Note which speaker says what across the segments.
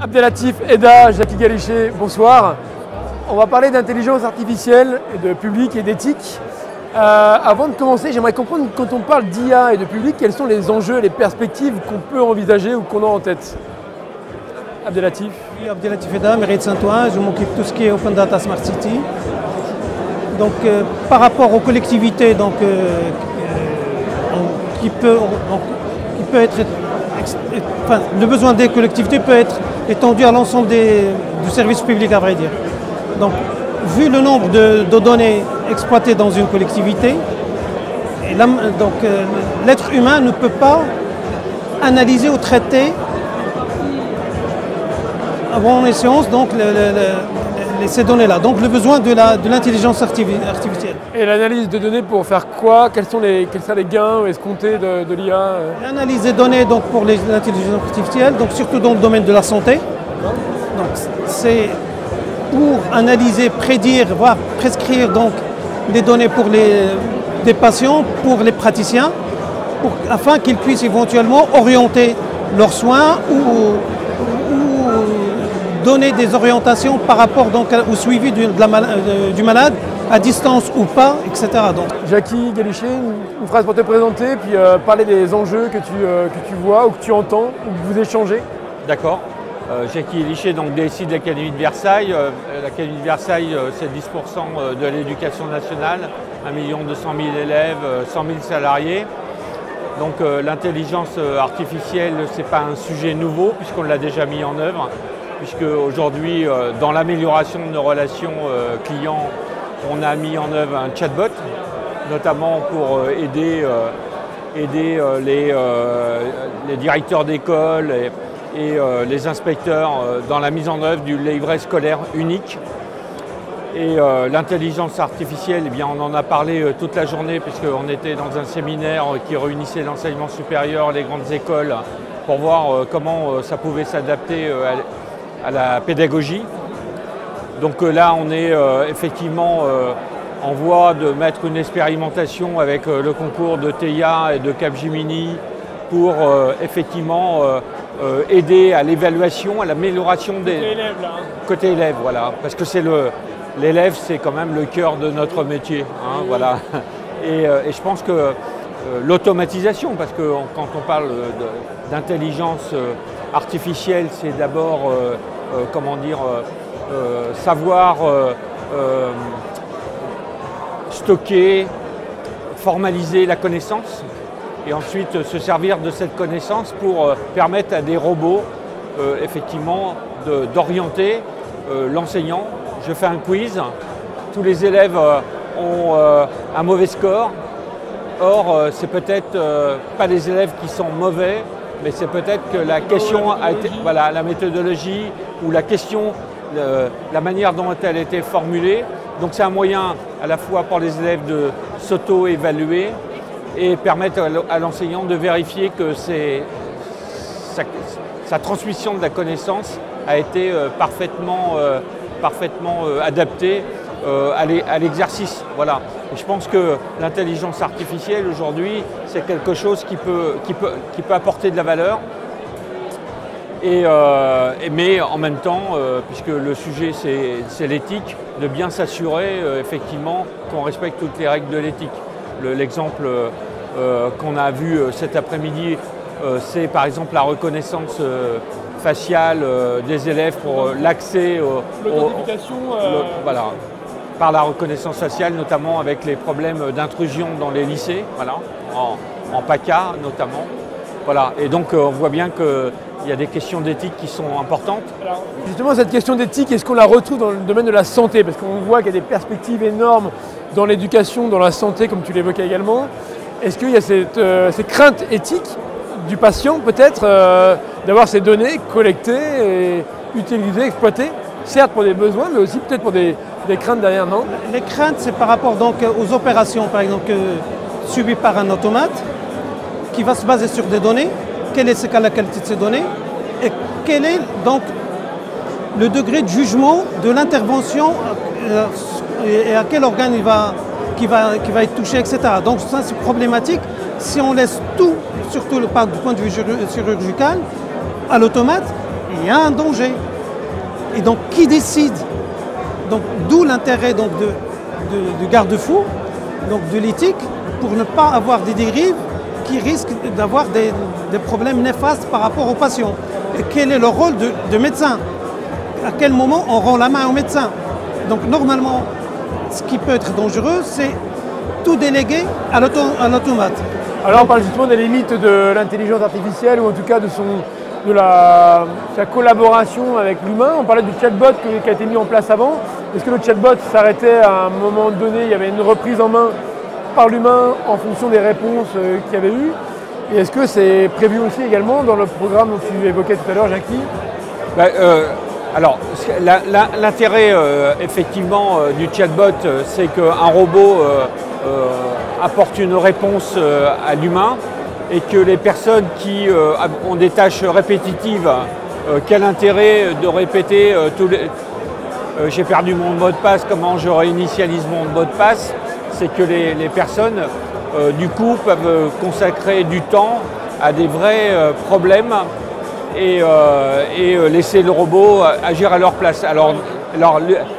Speaker 1: Abdelatif, Eda, Jackie Galichet, bonsoir. On va parler d'intelligence artificielle, de public et d'éthique. Avant de commencer, j'aimerais comprendre, quand on parle d'IA et de public, quels sont les enjeux et les perspectives qu'on peut envisager ou qu'on a en tête? Abdelatif.
Speaker 2: Oui, Abdelatif Eda, mairie de Saint-Ouen, je m'occupe de tout ce qui est Open Data Smart City. Donc par rapport aux collectivités le besoin des collectivités peut être étendu à l'ensemble du service public, à vrai dire. Donc, vu le nombre de données exploitées dans une collectivité, l'être humain ne peut pas analyser ou traiter avant échéance ces données-là. Donc le besoin de l'intelligence artificielle.
Speaker 1: Et l'analyse de données pour faire quoi? Quels sont les gains escomptés de l'IA?
Speaker 2: L'analyse des données donc, pour l'intelligence artificielle, donc surtout dans le domaine de la santé. Donc c'est pour analyser, prédire, voire prescrire donc, des données pour des patients, pour les praticiens, afin qu'ils puissent éventuellement orienter leurs soins ou donner des orientations par rapport donc, au suivi du malade, à distance ou pas, etc. Donc.
Speaker 1: Jackie Galichet, une phrase pour te présenter, puis parler des enjeux que tu vois ou que tu entends ou que vous échangez.
Speaker 3: D'accord. Jackie Galichet, donc DSI de l'Académie de Versailles. L'Académie de Versailles, c'est 10% de l'éducation nationale, 1 200 000 élèves, 100 000 salariés. Donc l'intelligence artificielle, ce n'est pas un sujet nouveau puisqu'on l'a déjà mis en œuvre. Puisque aujourd'hui, dans l'amélioration de nos relations clients, on a mis en œuvre un chatbot, notamment pour aider les directeurs d'école et les inspecteurs dans la mise en œuvre du livret scolaire unique. Et l'intelligence artificielle, eh bien, on en a parlé toute la journée puisqu'on était dans un séminaire qui réunissait l'enseignement supérieur, les grandes écoles, pour voir comment ça pouvait s'adapter à la pédagogie. Donc là, on est effectivement en voie de mettre une expérimentation avec le concours de TIA et de Capgemini pour effectivement aider à l'évaluation, à l'amélioration des...
Speaker 1: Côté élève, là.
Speaker 3: Côté élève, voilà. Parce que c'est l'élève, c'est quand même le cœur de notre métier. Hein, oui. Voilà. Et je pense que l'automatisation, parce que quand on parle d'intelligence artificielle, c'est d'abord savoir stocker, formaliser la connaissance et ensuite se servir de cette connaissance pour permettre à des robots effectivement d'orienter l'enseignant. Je fais un quiz, tous les élèves ont un mauvais score. Or, c'est peut-être pas les élèves qui sont mauvais, mais c'est peut-être que la question a été, voilà, la méthodologie ou la question, la manière dont elle a été formulée. Donc c'est un moyen à la fois pour les élèves de s'auto-évaluer et permettre à l'enseignant de vérifier que sa transmission de la connaissance a été parfaitement adaptée à l'exercice. Voilà. Et je pense que l'intelligence artificielle aujourd'hui, c'est quelque chose qui peut apporter de la valeur. Mais en même temps, puisque le sujet c'est l'éthique, de bien s'assurer effectivement qu'on respecte toutes les règles de l'éthique. L'exemple qu'on a vu cet après-midi, c'est par exemple la reconnaissance faciale des élèves pour l'accès voilà, par la reconnaissance faciale, notamment avec les problèmes d'intrusion dans les lycées, voilà, en PACA notamment. Voilà. Et donc on voit bien qu'il y a des questions d'éthique qui sont importantes.
Speaker 1: Alors, justement, cette question d'éthique, est-ce qu'on la retrouve dans le domaine de la santé? Parce qu'on voit qu'il y a des perspectives énormes dans l'éducation, dans la santé, comme tu l'évoquais également. Est-ce qu'il y a ces craintes éthiques du patient, peut-être, d'avoir ces données collectées et utilisées, exploitées, certes pour des besoins, mais aussi peut-être pour des craintes derrière, non?
Speaker 2: Les craintes, c'est par rapport donc, aux opérations, par exemple, subies par un automate, qui va se baser sur des données. Quelle est la qualité de ces données et quel est donc le degré de jugement de l'intervention et à quel organe qui va être touché, etc. Donc ça c'est problématique si on laisse tout, surtout du point de vue chirurgical, à l'automate. il y a un danger. Et donc, qui décide? Donc, d'où l'intérêt donc, du garde-fou, donc de l'éthique, pour ne pas avoir des dérives qui risquent d'avoir des problèmes néfastes par rapport aux patients. Et quel est le rôle de médecin? À quel moment on rend la main au médecin? Donc, normalement, ce qui peut être dangereux, c'est tout déléguer à l'automate.
Speaker 1: Alors on parle justement des limites de l'intelligence artificielle ou en tout cas de sa collaboration avec l'humain. On parlait du chatbot qui a été mis en place avant. Est-ce que le chatbot s'arrêtait à un moment donné, il y avait une reprise en main par l'humain en fonction des réponses qu'il y avait eu? Et est-ce que c'est prévu aussi également dans le programme dont tu évoquais tout à l'heure, Jackie?
Speaker 3: Alors, l'intérêt effectivement du chatbot, c'est qu'un robot apporte une réponse à l'humain et que les personnes qui ont des tâches répétitives, quel intérêt de répéter j'ai perdu mon mot de passe, comment je réinitialise mon mot de passe? C'est que les personnes, du coup, peuvent consacrer du temps à des vrais problèmes et laisser le robot agir à leur place. Alors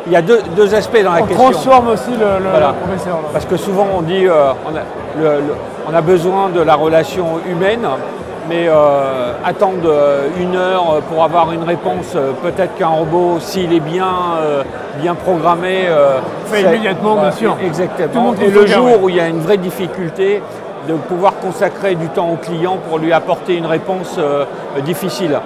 Speaker 3: il y a deux aspects dans la question.
Speaker 1: On transforme aussi le
Speaker 3: Voilà.
Speaker 1: professeur.
Speaker 3: Parce que souvent on dit on a besoin de la relation humaine, mais attendre 1 heure pour avoir une réponse, peut-être qu'un robot, s'il est bien programmé,
Speaker 1: fait immédiatement, bien sûr.
Speaker 3: Exactement. Et le jour où il y a une vraie difficulté, de pouvoir consacrer du temps au client pour lui apporter une réponse difficile.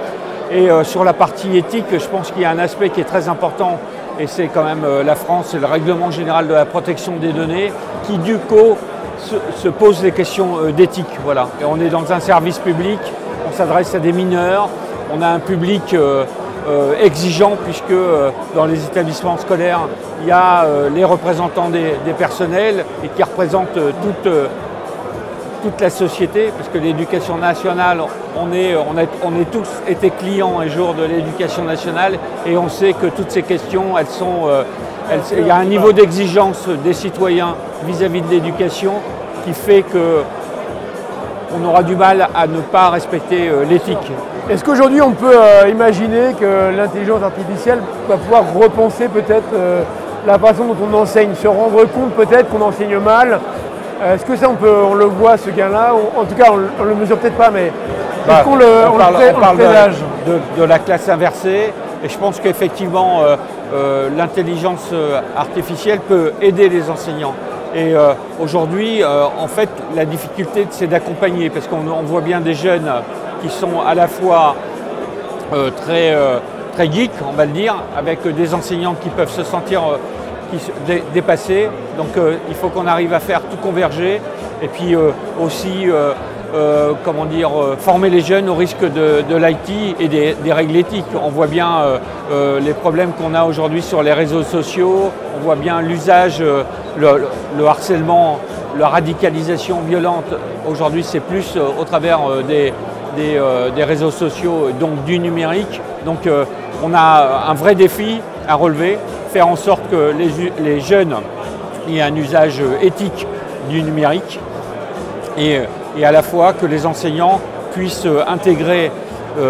Speaker 3: Et sur la partie éthique, je pense qu'il y a un aspect qui est très important, et c'est quand même la France, c'est le règlement général de la protection des données, qui du coup se pose des questions d'éthique. Voilà. Et on est dans un service public, on s'adresse à des mineurs, on a un public exigeant, puisque dans les établissements scolaires, il y a les représentants des personnels et qui représentent toute la société, parce que l'éducation nationale, on est tous été clients un jour de l'éducation nationale, et on sait que toutes ces questions, il y a un niveau d'exigence des citoyens vis-à-vis de l'éducation qui fait qu'on aura du mal à ne pas respecter l'éthique.
Speaker 1: Est-ce qu'aujourd'hui on peut imaginer que l'intelligence artificielle va pouvoir repenser peut-être la façon dont on enseigne, se rendre compte peut-être qu'on enseigne mal? Est-ce que ça on le voit, ce gain-là? En tout cas on ne le mesure peut-être pas, mais est-ce qu'on
Speaker 3: on parle
Speaker 1: présage
Speaker 3: de la classe inversée, et je pense qu'effectivement l'intelligence artificielle peut aider les enseignants. Et aujourd'hui, en fait, la difficulté, c'est d'accompagner, parce qu'on voit bien des jeunes qui sont à la fois très geeks, on va le dire, avec des enseignants qui peuvent se sentir dépassés. Donc il faut qu'on arrive à faire tout converger, et puis aussi former les jeunes au risque de l'IT et des règles éthiques. On voit bien les problèmes qu'on a aujourd'hui sur les réseaux sociaux, on voit bien l'usage, le harcèlement, la radicalisation violente. Aujourd'hui, c'est plus au travers des réseaux sociaux, donc du numérique. Donc on a un vrai défi à relever, faire en sorte que les jeunes aient un usage éthique du numérique, et à la fois que les enseignants puissent intégrer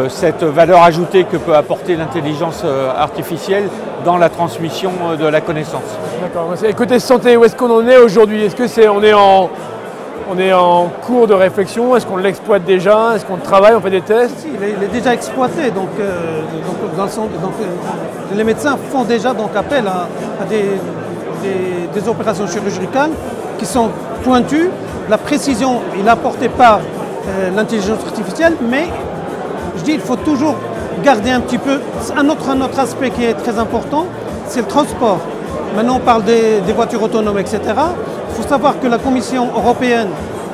Speaker 3: cette valeur ajoutée que peut apporter l'intelligence artificielle dans la transmission de la connaissance.
Speaker 1: D'accord. Et côté santé, où est-ce qu'on en est aujourd'hui? Est-ce que on est en cours de réflexion? Est-ce qu'on l'exploite déjà? Est-ce qu'on travaille? On fait des tests?
Speaker 2: Il est déjà exploité. Les médecins font déjà appel à des opérations chirurgicales qui sont pointues. La précision est apportée par l'intelligence artificielle, mais je dis il faut toujours garder un petit peu. Un autre aspect qui est très important, c'est le transport. Maintenant on parle des voitures autonomes, etc. Il faut savoir que la Commission européenne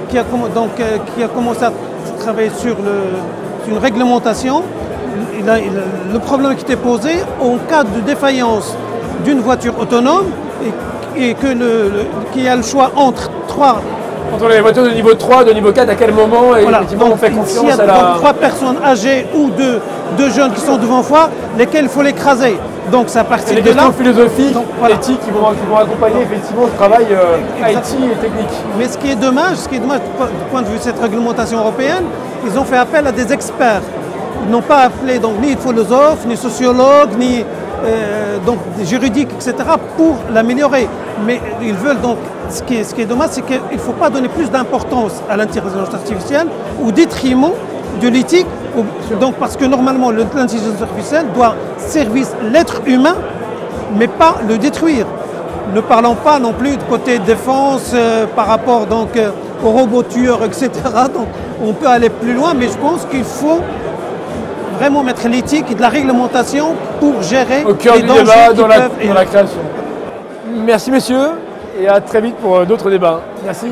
Speaker 2: qui a commencé à travailler sur une réglementation, le problème qui était posé en cas de défaillance d'une voiture autonome et qu'il y a le choix entre
Speaker 1: les voitures de niveau 3, de niveau 4, à quel moment
Speaker 2: voilà.
Speaker 1: Effectivement, on fait confiance
Speaker 2: s'il y a
Speaker 1: à la...
Speaker 2: 3 personnes âgées ou deux jeunes qui sont devant soi, lesquels il faut l'écraser. Donc c'est à partir
Speaker 1: les
Speaker 2: de là.
Speaker 1: questions philosophiques,
Speaker 2: Voilà.
Speaker 1: éthiques qui vont accompagner effectivement le travail IT et technique.
Speaker 2: Mais ce qui est dommage du point de vue de cette réglementation européenne, ils ont fait appel à des experts Ils n'ont pas appelé donc, ni philosophes, ni sociologues, ni donc, juridiques, etc. pour l'améliorer. Mais ils veulent donc, ce qui est dommage, c'est qu'il ne faut pas donner plus d'importance à l'intelligence artificielle au détriment de l'éthique. Donc, parce que normalement, l'intelligence artificielle doit servir l'être humain, mais pas le détruire. Ne parlons pas non plus de côté défense par rapport donc, aux robots tueurs, etc. Donc, on peut aller plus loin, mais je pense qu'il faut vraiment mettre l'éthique et de la réglementation pour gérer
Speaker 1: au cœur
Speaker 2: les
Speaker 1: du
Speaker 2: dangers
Speaker 1: débat
Speaker 2: qui
Speaker 1: dans
Speaker 2: peuvent
Speaker 1: la création. Merci messieurs et à très vite pour d'autres débats. Merci.